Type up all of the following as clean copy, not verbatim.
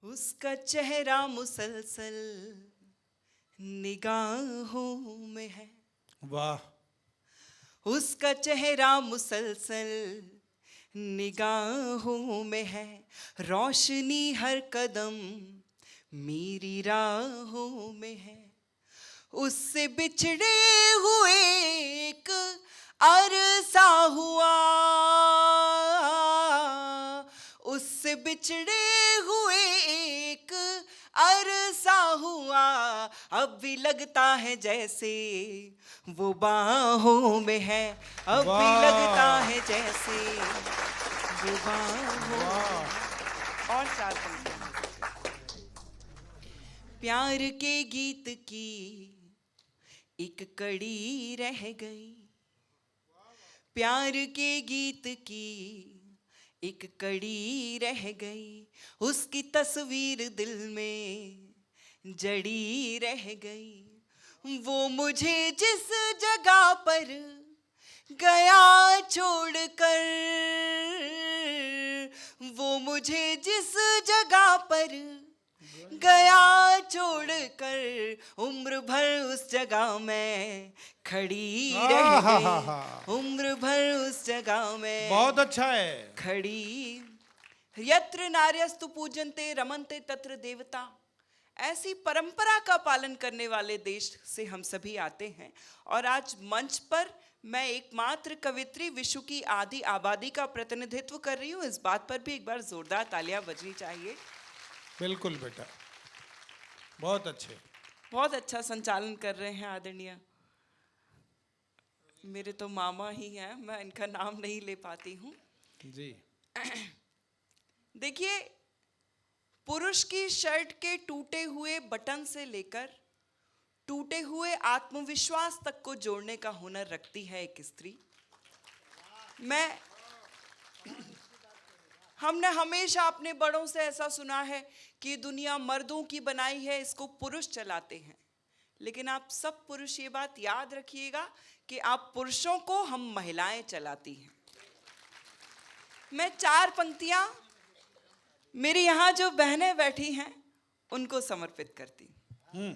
उसका चेहरा मुसलसल निगाहों में है। वाह। उसका चेहरा मुसलसल निगाहों में है। रोशनी हर कदम मेरी राहों में है। उससे बिछड़े हुए एक अरसा हुआ। उससे बिछड़े हुए एक अरसा हुआ। अब भी लगता है जैसे वो बाहों में है। अब भी लगता है जैसे वो बाहों में है। और चार पंक्तियां। प्यार के गीत की एक कड़ी रह गई। प्यार के गीत की एक कड़ी रह गई। उसकी तस्वीर दिल में जड़ी रह गई। वो मुझे जिस जगह पर गया छोड़कर, वो मुझे जिस जगह पर गया छोड़कर, उम्र भर उस जगह में खड़ी रह गई। उम्र भर उस जगह में बहुत अच्छा है। खड़ी। यत्र नार्यस्तु पूजन्ते रमन्ते तत्र देवता। ऐसी परंपरा का पालन करने वाले देश से हम सभी आते हैं। और आज मंच पर मैं एकमात्र कवित्री विश्व की आधी आबादी का प्रतिनिधित्व कर रही हूँ। इस बात पर भी एक बार जोरदार तालियां बजनी चाहिए। बिल्कुल बेटा, बहुत अच्छे। बहुत अच्छा संचालन कर रहे हैं आदरणीय। मेरे तो मामा ही हैं, मैं इनका नाम नहीं ले पाती हूँ जी। देखिए, पुरुष की शर्ट के टूटे हुए बटन से लेकर टूटे हुए आत्मविश्वास तक को जोड़ने का हुनर रखती है एक स्त्री। हमने हमेशा अपने बड़ों से ऐसा सुना है कि दुनिया मर्दों की बनाई है, इसको पुरुष चलाते हैं। लेकिन आप सब पुरुष ये बात याद रखिएगा कि आप पुरुषों को हम महिलाएं चलाती हैं। मैं चार पंक्तियां मेरी यहां जो बहनें बैठी हैं उनको समर्पित करती हूं।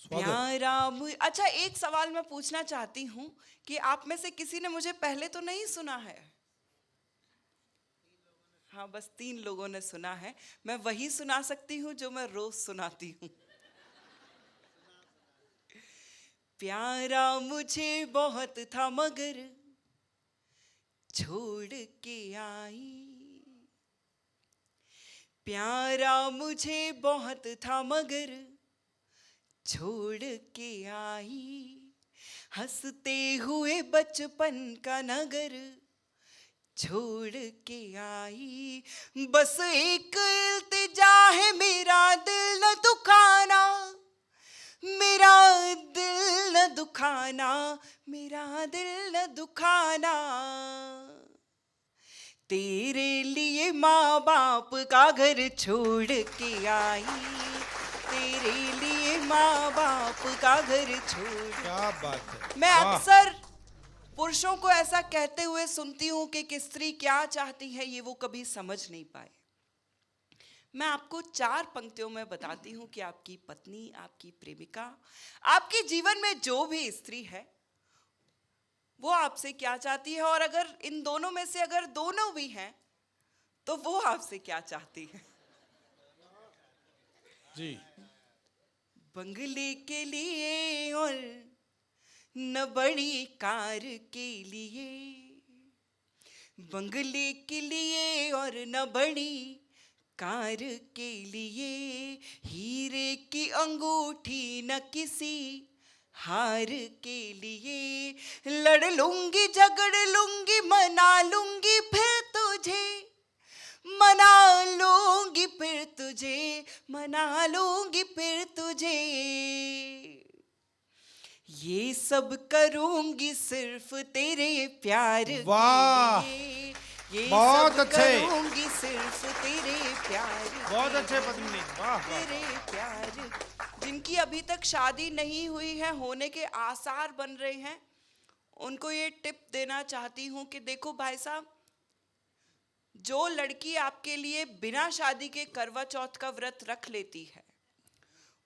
प्यारा अच्छा, एक सवाल मैं पूछना चाहती हूं कि आप में से किसी ने मुझे पहले तो नहीं सुना है? हाँ, बस 3 लोगों ने सुना है। मैं वही सुना सकती हूँ जो मैं रोज सुनाती हूँ। प्यारा मुझे बहुत था मगर छोड़ के आई। प्यारा मुझे बहुत था मगर छोड़ के आई। हंसते हुए बचपन का नगर छोड़ के आई। बस एक इल्तिजा है, मेरा दिल न दुखाना, मेरा दिल न दुखाना, मेरा दिल न दुखाना। तेरे लिए माँ बाप का घर छोड़ के आई। तेरे लिए माँ बाप का घर छोड़। क्या बात है। मैं अक्सर पुरुषों को ऐसा कहते हुए सुनती हूँ कि एक स्त्री क्या चाहती है ये वो कभी समझ नहीं पाए। मैं आपको 4 पंक्तियों में बताती हूँ कि आपकी पत्नी, आपकी प्रेमिका, आपके जीवन में जो भी स्त्री है वो आपसे क्या चाहती है। और अगर इन दोनों में से अगर दोनों भी हैं तो वो आपसे क्या चाहती है। जी। बंगले के लिए और न बड़ी कार के लिए, बंगले के लिए और न बड़ी कार के लिए, हीरे की अंगूठी न किसी हार के लिए। लड़ लूंगी झगड़ लूंगी मना लूंगी फिर तुझे, मना लूंगी फिर तुझे, मना लूंगी फिर तुझे। ये सब करूंगी सिर्फ तेरे प्यार के लिए। ये बहुत सब अच्छे। करूंगी सिर्फ तेरे प्यार बहुत अच्छे पत्नी। वाह। तेरे प्यार। जिनकी अभी तक शादी नहीं हुई है, होने के आसार बन रहे हैं, उनको ये टिप देना चाहती हूँ कि देखो भाई साहब, जो लड़की आपके लिए बिना शादी के करवा चौथ का व्रत रख लेती है,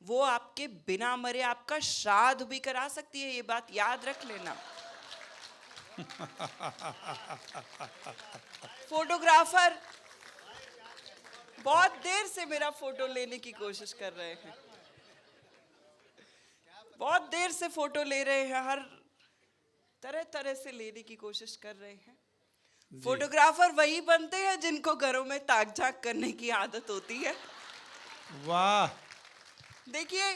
वो आपके बिना मरे आपका श्राद्ध भी करा सकती है, ये बात याद रख लेना। फोटोग्राफर बहुत देर से मेरा फोटो लेने की कोशिश कर रहे हैं, बहुत देर से फोटो ले रहे हैं, हर तरह तरह से लेने की कोशिश कर रहे हैं। फोटोग्राफर वही बनते हैं जिनको घरों में ताक झाक करने की आदत होती है। वाह, देखिए,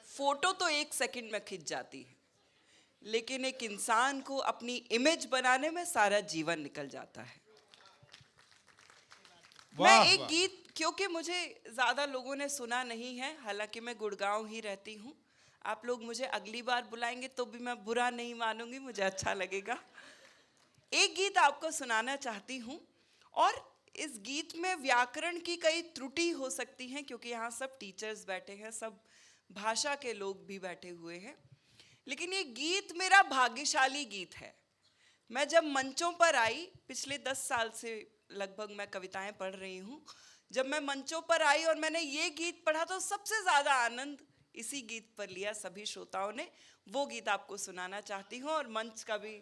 फोटो तो 1 सेकंड में खिंच जाती है, लेकिन एक इंसान को अपनी इमेज बनाने में सारा जीवन निकल जाता है। मैं एक वाह। गीत, क्योंकि मुझे ज्यादा लोगों ने सुना नहीं है, हालांकि मैं गुड़गांव ही रहती हूँ, आप लोग मुझे अगली बार बुलाएंगे तो भी मैं बुरा नहीं मानूंगी, मुझे अच्छा लगेगा। एक गीत आपको सुनाना चाहती हूँ, और इस गीत में व्याकरण की कई त्रुटि हो सकती हैं, क्योंकि यहाँ सब टीचर्स बैठे हैं, सब भाषा के लोग भी बैठे हुए हैं। लेकिन ये गीत मेरा भाग्यशाली गीत है। मैं जब मंचों पर आई, पिछले 10 साल से लगभग मैं कविताएं पढ़ रही हूँ, जब मैं मंचों पर आई और मैंने ये गीत पढ़ा तो सबसे ज़्यादा आनंद इसी गीत पर लिया सभी श्रोताओं ने। वो गीत आपको सुनाना चाहती हूँ और मंच का भी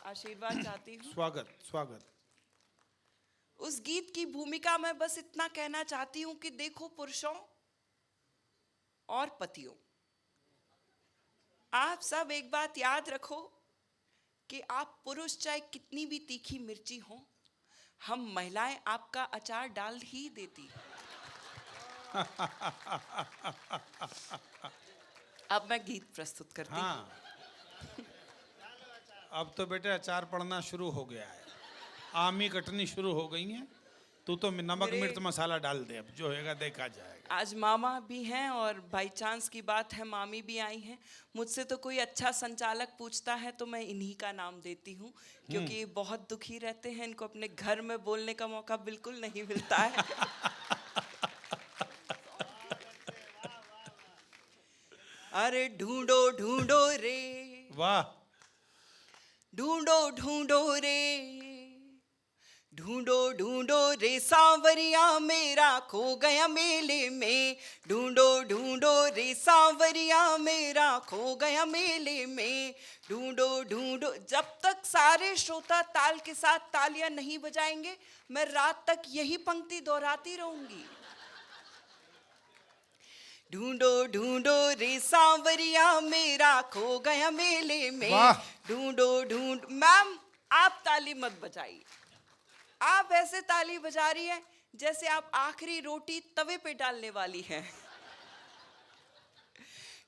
आशीर्वाद चाहती हूँ। स्वागत स्वागत। उस गीत की भूमिका में बस इतना कहना चाहती हूँ कि देखो पुरुषों और पतियों, आप सब एक बात याद रखो कि आप पुरुष चाहे कितनी भी तीखी मिर्ची हो, हम महिलाएं आपका अचार डाल ही देती। अब मैं गीत प्रस्तुत करती हूँ। हाँ, अब तो बेटे अचार पड़ना शुरू हो गया है, आमी कटनी शुरू हो गई है। तू तो नमक मिर्च मसाला डाल दे, अब जो होगा देखा जाएगा। आज मामा भी हैं और बाई चांस की बात है मामी भी आई हैं। मुझसे तो कोई अच्छा संचालक पूछता है तो मैं इन्हीं का नाम देती हूँ, क्योंकि ये बहुत दुखी रहते हैं, इनको अपने घर में बोलने का मौका बिल्कुल नहीं मिलता है। अरे ढूंढो ढूंढो रे, वाह, ढूंढो ढूंढो रे, ढूंढो ढूंढो रे सांवरिया मेरा खो गया मेले में, ढूंढो ढूंढो रे सांवरिया मेरा खो गया मेले में, ढूंढो ढूंढो। जब तक सारे श्रोता ताल के साथ तालियां नहीं बजाएंगे, मैं रात तक यही पंक्ति दोहराती रहूंगी। ढूंढो ढूंढो रे सांवरिया मेरा खो गया मेले में, ढूंढो ढूंढ। मैम, आप ताली मत बजाइए, आप ऐसे ताली बजा रही हैं जैसे आप आखिरी रोटी तवे पे डालने वाली हैं।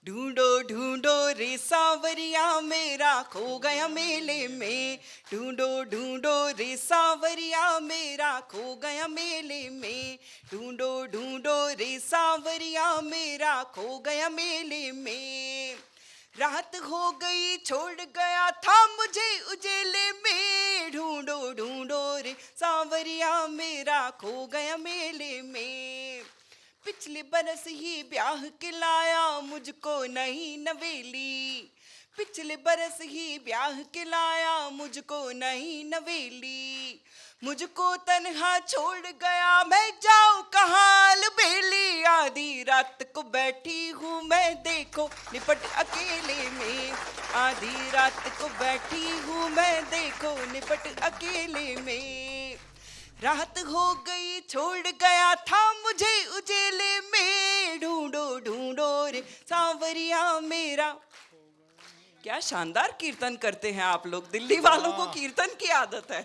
ढूंढो ढूंढो रे सांवरिया मेरा खो गया मेले में, ढूंढो ढूंढो रे सांवरिया मेरा खो गया मेले में, ढूंढो ढूंढो रे सांवरिया मेरा खो गया मेले में। रात हो गई छोड़ गया था मुझे उजेले में, ढूंढो ढूंढो रे सांवरिया मेरा खो गया मेले में। पिछले बरस ही ब्याह के लाया मुझको नई नवेली, पिछले बरस ही ब्याह के लाया मुझको नई नवेली, मुझको तन्हा छोड़ गया मैं जाऊं कहाँ अलबेली, आधी रात को बैठी हूँ मैं देखो निपट अकेले में, आधी रात को बैठी हूँ मैं देखो निपट अकेले में। रात हो गई छोड़ गया था मुझे उजेले में, ढूंढो ढूंढो रे सांवरिया मेरा। क्या शानदार कीर्तन करते हैं आप लोग, दिल्ली वालों को कीर्तन की आदत है।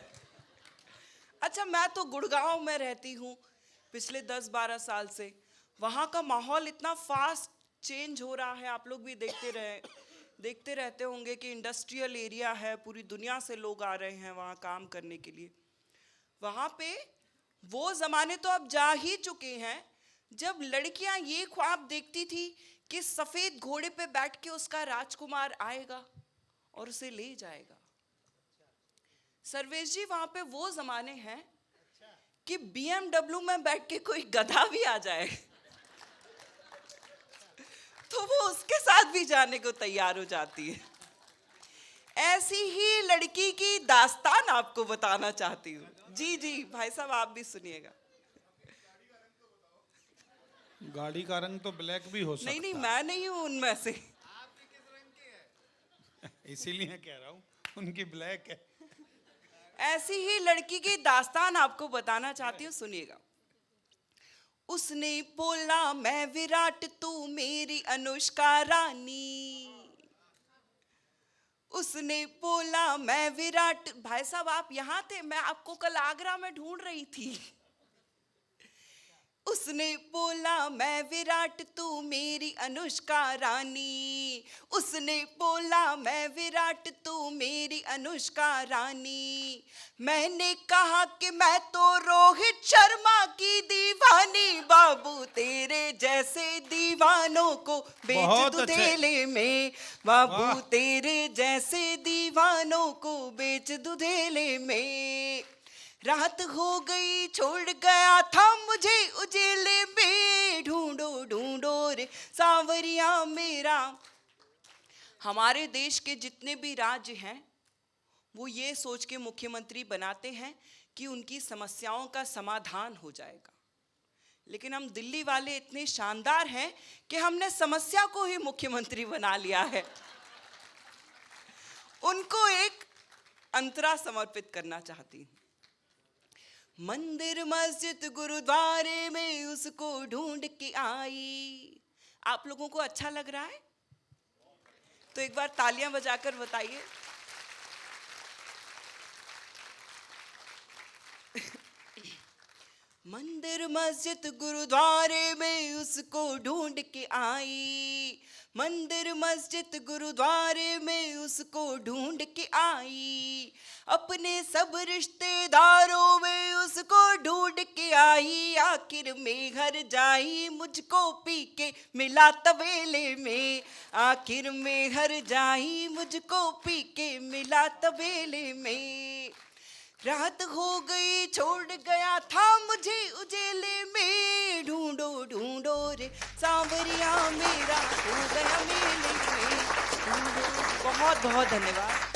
अच्छा, मैं तो गुड़गांव में रहती हूँ पिछले 10-12 साल से। वहाँ का माहौल इतना फास्ट चेंज हो रहा है, आप लोग भी देखते रहते होंगे कि इंडस्ट्रियल एरिया है, पूरी दुनिया से लोग आ रहे हैं वहाँ काम करने के लिए। वहाँ पे वो ज़माने तो अब जा ही चुके हैं जब लड़कियाँ ये ख्वाब देखती थी कि सफ़ेद घोड़े पे बैठ के उसका राजकुमार आएगा और उसे ले जाएगा। सर्वेश जी, वहाँ पे वो ज़माने हैं कि BMW में बैठ के कोई गधा भी आ जाए तो वो उसके साथ भी जाने को तैयार हो जाती है। ऐसी ही लड़की की दास्तान आपको बताना चाहती हूँ। जी जी भाई साहब, आप भी सुनिएगा। गाड़ी का रंग तो ब्लैक भी हो सकता नहीं नहीं, है। मैं नहीं हूँ उनमें से। इसीलिए कह रहा हूँ उनकी ब्लैक है। ऐसी ही लड़की की दास्तान आपको बताना चाहती हूँ, सुनिएगा। उसने बोला मैं विराट, तू मेरी अनुष्का रानी। उसने बोला मैं विराट। भाई साहब आप यहाँ थे, मैं आपको कल आगरा में ढूंढ रही थी। उसने बोला मैं विराट, तू मेरी अनुष्का रानी। उसने बोला मैं विराट, तू मेरी अनुष्का रानी। मैंने कहा कि मैं तो रोहित शर्मा की दीवानी। बाबू तेरे जैसे दीवानों को बेच बहुत दूं अच्छे। धेले में। बाबू वाह। तेरे जैसे दीवानों को बेच दूं धेले में। रात हो गई छोड़ गया था मुझे उजेले में। ढूंढो ढूंढो रे सांवरिया मेरा। हमारे देश के जितने भी राज्य हैं वो ये सोच के मुख्यमंत्री बनाते हैं कि उनकी समस्याओं का समाधान हो जाएगा, लेकिन हम दिल्ली वाले इतने शानदार हैं कि हमने समस्या को ही मुख्यमंत्री बना लिया है। उनको एक अंतरा समर्पित करना चाहती हूँ। मंदिर मस्जिद गुरुद्वारे में उसको ढूंढ के आई। आप लोगों को अच्छा लग रहा है तो एक बार तालियां बजाकर बताइए। मंदिर मस्जिद गुरुद्वारे में उसको ढूंढ के आई। मंदिर मस्जिद गुरुद्वारे में उसको ढूंढ के आई। अपने सब रिश्तेदारों में उसको ढूंढ के आई। आखिर में घर जाई मुझको पी के मिला तबेले में। आखिर में घर जाई मुझको पी के मिला तबेले में। रात हो गई छोड़ गया था मुझे उजेले में। ढूंढो ढूंढो रे सांवरिया मेरा, हो गया मेले में। बहुत बहुत धन्यवाद।